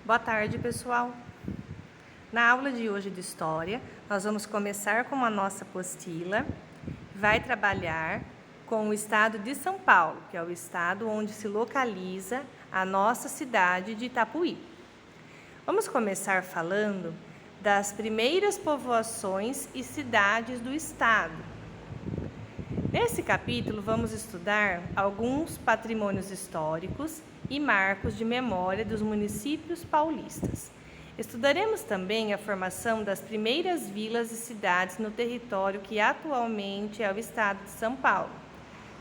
Boa tarde, pessoal. Na aula de hoje de História, nós vamos começar com a nossa apostila. Vai trabalhar com o estado de São Paulo, que é o estado onde se localiza a nossa cidade de Itapuí. Vamos começar falando das primeiras povoações e cidades do estado. Nesse capítulo, vamos estudar alguns patrimônios históricos e marcos de memória dos municípios paulistas. Estudaremos também a formação das primeiras vilas e cidades no território que atualmente é o estado de São Paulo,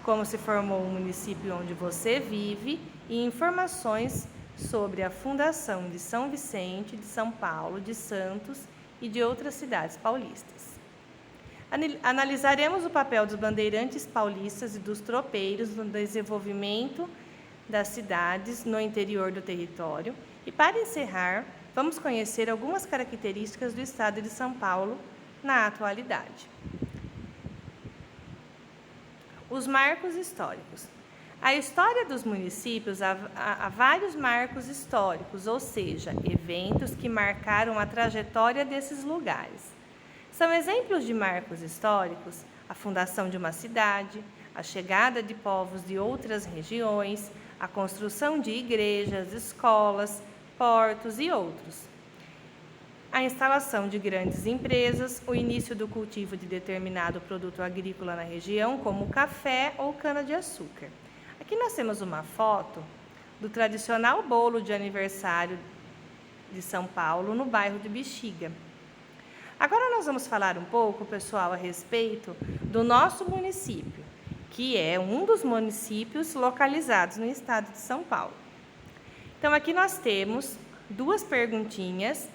como se formou o município onde você vive e informações sobre a fundação de São Vicente, de São Paulo, de Santos e de outras cidades paulistas. Analisaremos o papel dos bandeirantes paulistas e dos tropeiros no desenvolvimento das cidades no interior do território e, para encerrar, vamos conhecer algumas características do estado de São Paulo na atualidade. Os marcos históricos. A história dos municípios há vários marcos históricos, ou seja, eventos que marcaram a trajetória desses lugares. São exemplos de marcos históricos a fundação de uma cidade, a chegada de povos de outras regiões, a construção de igrejas, escolas, portos e outros. A instalação de grandes empresas, o início do cultivo de determinado produto agrícola na região, como café ou cana-de-açúcar. Aqui nós temos uma foto do tradicional bolo de aniversário de São Paulo, no bairro de Bexiga. Agora nós vamos falar um pouco, pessoal, a respeito do nosso município, que é um dos municípios localizados no estado de São Paulo. Então, aqui nós temos duas perguntinhas.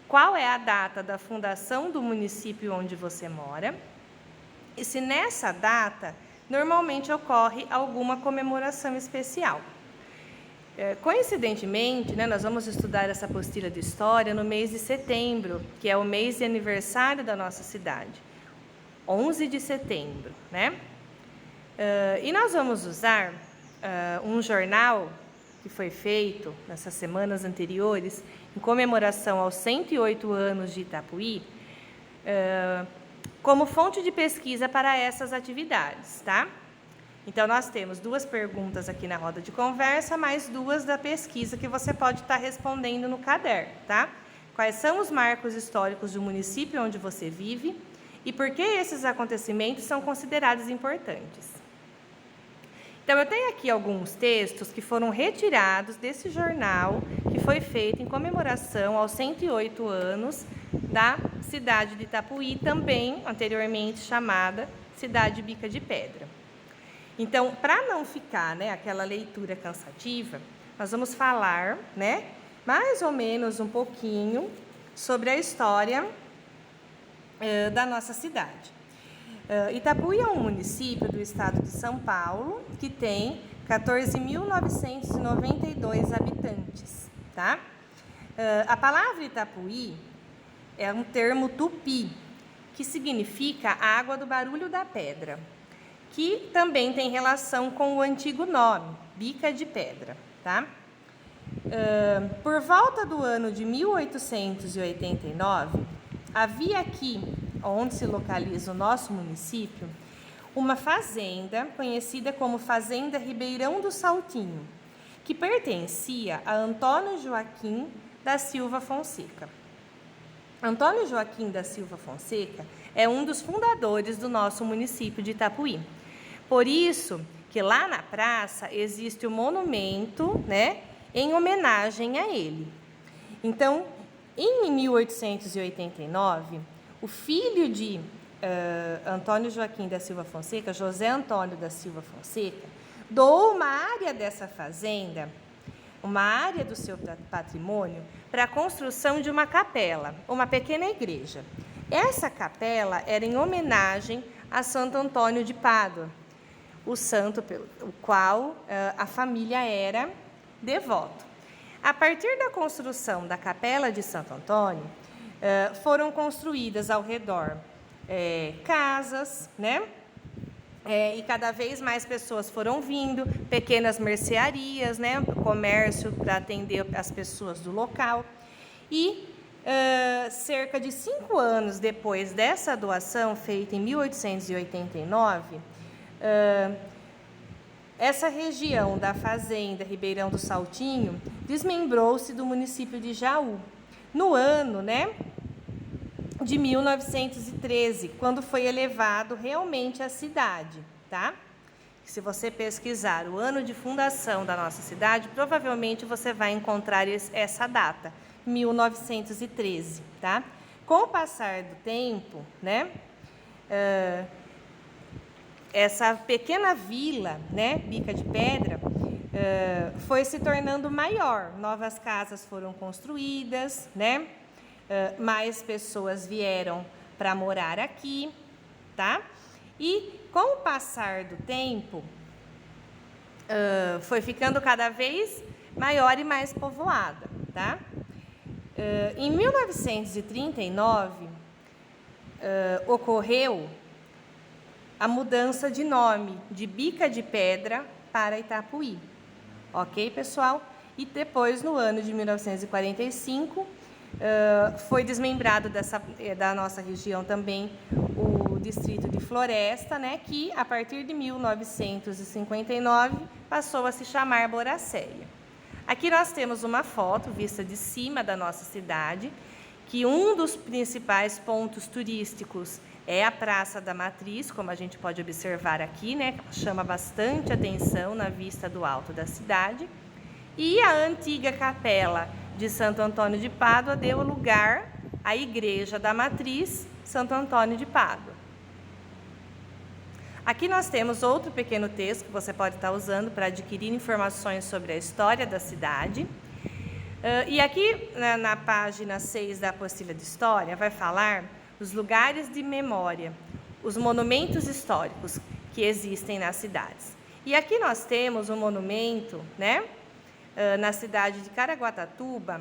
Qual é a data da fundação do município onde você mora? E se nessa data, normalmente ocorre alguma comemoração especial. Coincidentemente, nós vamos estudar essa apostila de história no mês de setembro, que é o mês de aniversário da nossa cidade, 11 de setembro, e nós vamos usar um jornal que foi feito nessas semanas anteriores, em comemoração aos 108 anos de Itapuí, como fonte de pesquisa para essas atividades, tá? Então, nós temos duas perguntas aqui na roda de conversa, mais duas da pesquisa que você pode estar respondendo no caderno, tá? Quais são os marcos históricos do município onde você vive e por que esses acontecimentos são considerados importantes? Então, eu tenho aqui alguns textos que foram retirados desse jornal que foi feito em comemoração aos 108 anos da cidade de Itapuí, também anteriormente chamada Cidade Bica de Pedra. Então, para não ficar aquela leitura cansativa, nós vamos falar mais ou menos um pouquinho sobre a história da nossa cidade. Itapuí é um município do estado de São Paulo que tem 14.992 habitantes, tá? A palavra Itapuí é um termo tupi, que significa água do barulho da pedra, que também tem relação com o antigo nome, Bica de Pedra, tá? Por volta do ano de 1889, havia aqui, onde se localiza o nosso município, uma fazenda conhecida como Fazenda Ribeirão do Saltinho, que pertencia a Antônio Joaquim da Silva Fonseca. Antônio Joaquim da Silva Fonseca é um dos fundadores do nosso município de Itapuí. Por isso que lá na praça existe um monumento, em homenagem a ele. Então, em 1889, o filho de Antônio Joaquim da Silva Fonseca, José Antônio da Silva Fonseca, doou uma área dessa fazenda, uma área do seu patrimônio, para a construção de uma capela, uma pequena igreja. Essa capela era em homenagem a Santo Antônio de Pádua, o santo pelo qual a família era devoto. A partir da construção da capela de Santo Antônio, foram construídas ao redor casas, E cada vez mais pessoas foram vindo, pequenas mercearias, né, comércio para atender as pessoas do local. E cerca de 5 anos depois dessa doação, feita em 1889, essa região da fazenda Ribeirão do Saltinho desmembrou-se do município de Jaú, no ano, né, de 1913, quando foi elevado realmente à cidade, tá? Se você pesquisar o ano de fundação da nossa cidade, provavelmente você vai encontrar essa data, 1913, tá? Com o passar do tempo, né, essa pequena vila, né, Bica de Pedra, foi se tornando maior. Novas casas foram construídas, né? Mais pessoas vieram para morar aqui, tá? E com o passar do tempo, foi ficando cada vez maior e mais povoada, tá? Em 1939, ocorreu a mudança de nome de Bica de Pedra para Itapuí, ok, pessoal? E depois, no ano de 1945, foi desmembrado da nossa região também o distrito de Floresta, né, que a partir de 1959 passou a se chamar Boracéia. Aqui nós temos uma foto vista de cima da nossa cidade, que um dos principais pontos turísticos é a Praça da Matriz, como a gente pode observar aqui, né, chama bastante atenção na vista do alto da cidade. E a antiga capela de Santo Antônio de Pádua deu lugar à Igreja da Matriz, Santo Antônio de Pádua. Aqui nós temos outro pequeno texto que você pode estar usando para adquirir informações sobre a história da cidade. E aqui na página 6 da apostila de história vai falar os lugares de memória, os monumentos históricos que existem nas cidades. E aqui nós temos um monumento, né, na cidade de Caraguatatuba,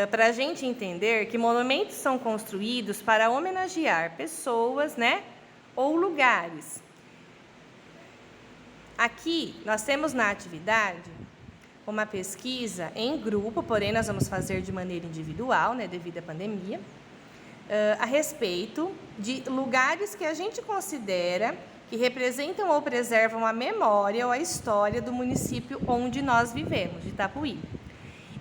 para a gente entender que monumentos são construídos para homenagear pessoas, né, ou lugares. Aqui nós temos na atividade uma pesquisa em grupo, porém nós vamos fazer de maneira individual, né, devido à pandemia, a respeito de lugares que a gente considera que representam ou preservam a memória ou a história do município onde nós vivemos, de Itapuí.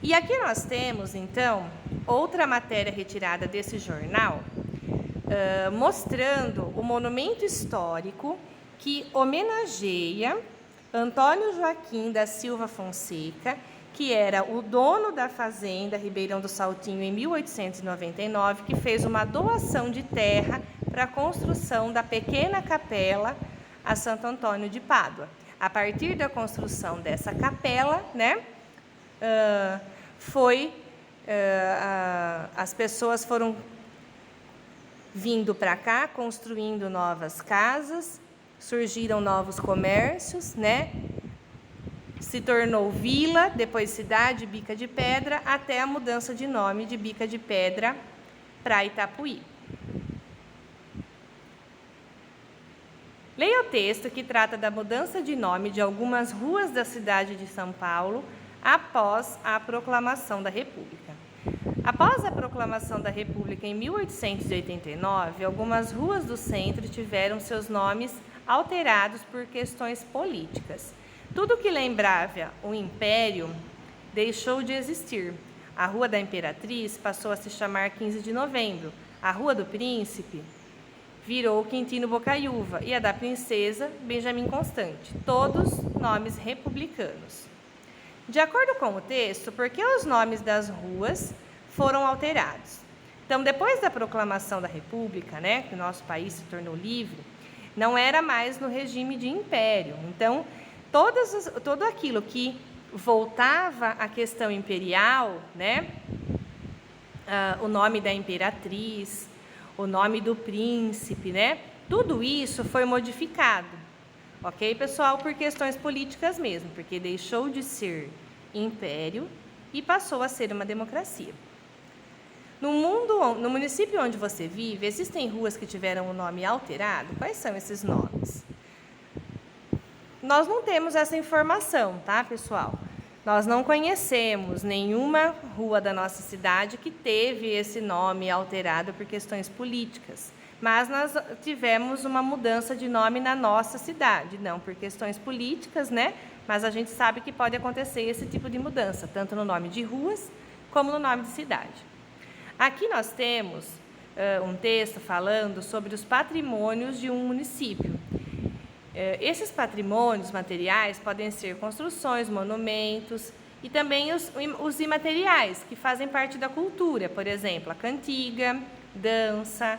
E aqui nós temos, então, outra matéria retirada desse jornal, mostrando o monumento histórico que homenageia Antônio Joaquim da Silva Fonseca, que era o dono da fazenda Ribeirão do Saltinho em 1899, que fez uma doação de terra para a construção da pequena capela a Santo Antônio de Pádua. A partir da construção dessa capela, né, as pessoas foram vindo para cá, construindo novas casas, surgiram novos comércios, né? Se tornou vila, depois cidade, Bica de Pedra, até a mudança de nome de Bica de Pedra para Itapuí. Leia o texto que trata da mudança de nome de algumas ruas da cidade de São Paulo após a proclamação da República. Após a proclamação da República em 1889, algumas ruas do centro tiveram seus nomes alterados por questões políticas. Tudo que lembrava o Império deixou de existir. A Rua da Imperatriz passou a se chamar 15 de Novembro, a Rua do Príncipe virou Quintino Bocaiúva e a da Princesa, Benjamin Constante, todos nomes republicanos. De acordo com o texto, por que os nomes das ruas foram alterados? Então, depois da proclamação da República, né, que o nosso país se tornou livre, não era mais no regime de império. Então, todo aquilo que voltava à questão imperial, né, o nome da imperatriz, o nome do príncipe, né, tudo isso foi modificado, ok, pessoal? Por questões políticas mesmo, porque deixou de ser império e passou a ser uma democracia. No município onde você vive, existem ruas que tiveram o nome alterado? Quais são esses nomes? Nós não temos essa informação, tá, pessoal? Nós não conhecemos nenhuma rua da nossa cidade que teve esse nome alterado por questões políticas. Mas nós tivemos uma mudança de nome na nossa cidade, não por questões políticas, né? Mas a gente sabe que pode acontecer esse tipo de mudança, tanto no nome de ruas como no nome de cidade. Aqui nós temos um texto falando sobre os patrimônios de um município. Esses patrimônios materiais podem ser construções, monumentos e também os imateriais, que fazem parte da cultura, por exemplo, a cantiga, dança,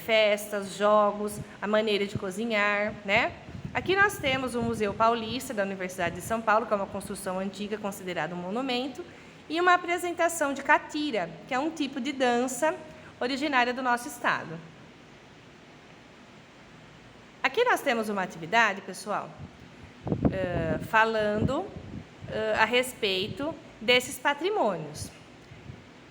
festas, jogos, a maneira de cozinhar, né? Aqui nós temos o Museu Paulista da Universidade de São Paulo, que é uma construção antiga considerada um monumento, e uma apresentação de catira, que é um tipo de dança originária do nosso estado. Aqui nós temos uma atividade, pessoal, falando a respeito desses patrimônios.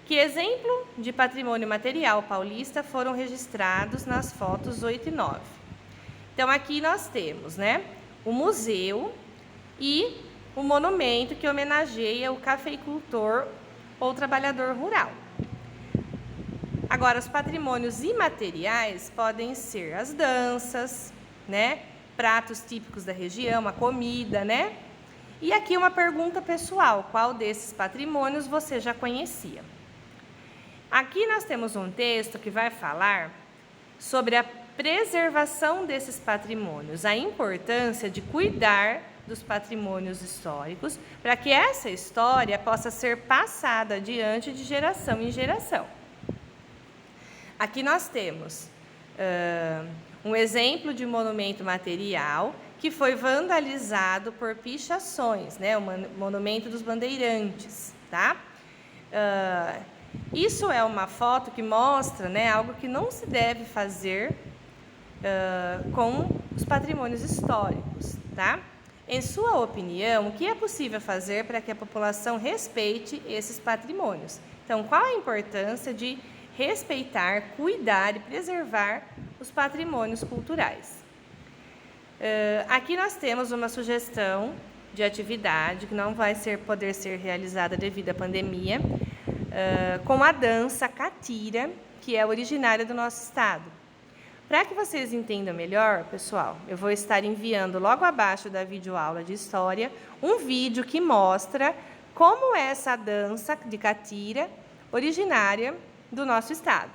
Que exemplo de patrimônio material paulista foram registrados nas fotos 8 e 9? Então, aqui nós temos, né, o museu e o monumento que homenageia o cafeicultor ou trabalhador rural. Agora, os patrimônios imateriais podem ser as danças, né, pratos típicos da região, a comida, né? E aqui uma pergunta pessoal: qual desses patrimônios você já conhecia? Aqui nós temos um texto que vai falar sobre a preservação desses patrimônios, a importância de cuidar dos patrimônios históricos para que essa história possa ser passada adiante de geração em geração. Aqui nós temos um exemplo de monumento material que foi vandalizado por pichações, né? O Monumento dos Bandeirantes, tá? Isso é uma foto que mostra, né, algo que não se deve fazer com os patrimônios históricos, tá? Em sua opinião, o que é possível fazer para que a população respeite esses patrimônios? Então, qual a importância de respeitar, cuidar e preservar os patrimônios culturais? Aqui nós temos uma sugestão de atividade que não vai poder ser realizada devido à pandemia, com a dança catira, que é originária do nosso estado. Para que vocês entendam melhor, pessoal, eu vou estar enviando logo abaixo da videoaula de História um vídeo que mostra como é essa dança de catira originária do nosso estado.